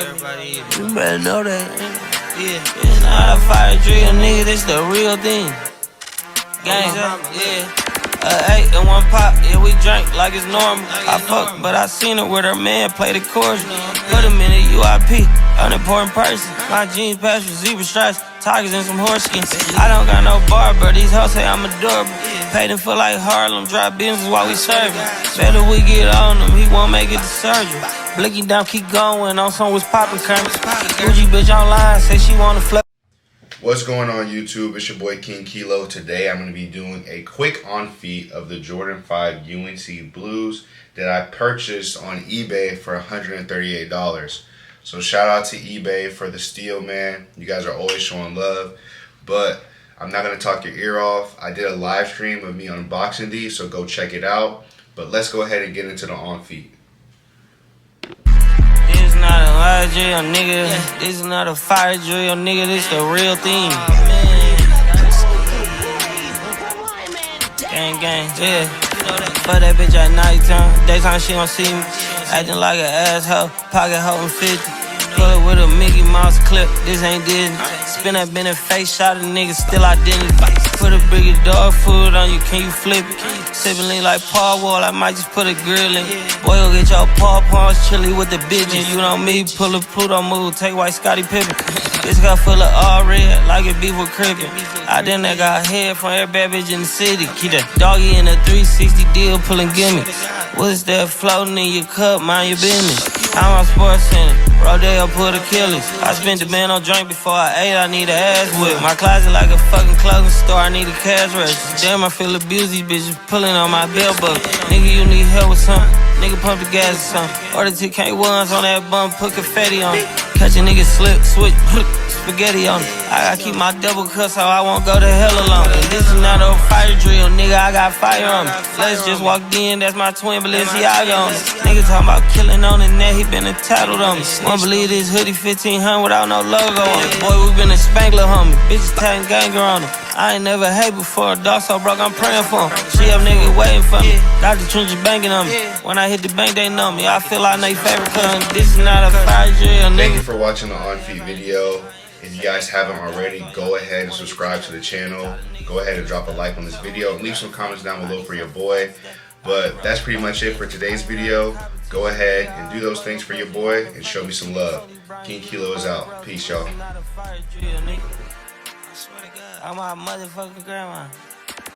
You better know that. It's not a fire drill, nigga, this the real thing. Gang, yeah. 8 and 1 pop, yeah, we drank like it's normal. I fuck, but I seen her with her man play the chorus. Put him in a UIP, unimportant person. My jeans patch with zebra stripes, tigers and some horse skins. I don't got no bar, but these hoes say I'm adorable. Paid him for like Harlem, drive business while we serving. Better we get on him, he won't make it to surgery. Blinky down, keep going, on some was poppin' current. Gucci bitch online, say she wanna flip. What's going on YouTube? It's your boy King Kilo. Today I'm going to be doing a quick on feet of the Jordan 5 UNC Blues that I purchased on eBay for $138. So shout out to eBay for the steal, man. You guys are always showing love. But I'm not going to talk your ear off. I did a live stream of me unboxing these, so go check it out. But let's go ahead and get into the on feet. This not a fire drill, nigga. This is not a fire drill, nigga. This the real thing. Gang, gang, yeah. Fuck that bitch at nighttime. Daytime she don't see me. Acting like an asshole. Pocket holding 50. Pull it with a Mickey Mouse clip. This ain't Disney. Spin that been a face shot of niggas still identity. Put a bigger dog food on you, can you flip it? Sippin' lean like Paul Wall, I might just put a grill in. Boy, go get your paw paws chilly with the bitches. You know me, pull a Pluto move, take white Scottie Pippen. This got full of all red, like it beef with cricket. I done that got head from every bad bitch in the city. Keep that doggy in a 360 deal, pulling gimmicks. What's that floating in your cup, mind your business. I'm on Sports Center, Rodeo put Achilles. I spent the band on drink before I ate, I need a ass whip. My closet like a fucking clothing store, I need a cash register. Damn, I feel abused, these bitches pulling on my belt buckle. Nigga, you need help with something, nigga pump the gas or something. Order TK1s on that bum, put confetti on it. Catch a nigga slip, switch, spaghetti on it. I gotta keep my double cut so I won't go to hell alone. And this is not a fire drill, nigga, I got fire on me. Let's just walked in, that's my twin Balenciaga on it. Nigga talking about killing on the net, he been entitled on me. Won't believe this hoodie 1500 without no logo on it. Boy, we been a Spangler homie, bitches tagging ganger on him. I ain't never hate before, a dog so broke, I'm praying for him. She up nigga waiting for me, Dr. Trench is banking on me. When I hit the bank, they know me, I feel like they favorite cousin. This is not a fire drill, nigga. Thank you for watching the on feet video. If you guys haven't already, go ahead and subscribe to the channel. Go ahead and drop a like on this video. Leave some comments down below for your boy. But that's pretty much it for today's video. Go ahead and do those things for your boy and show me some love. King Kilo is out. Peace, y'all. I'm my motherfucking grandma.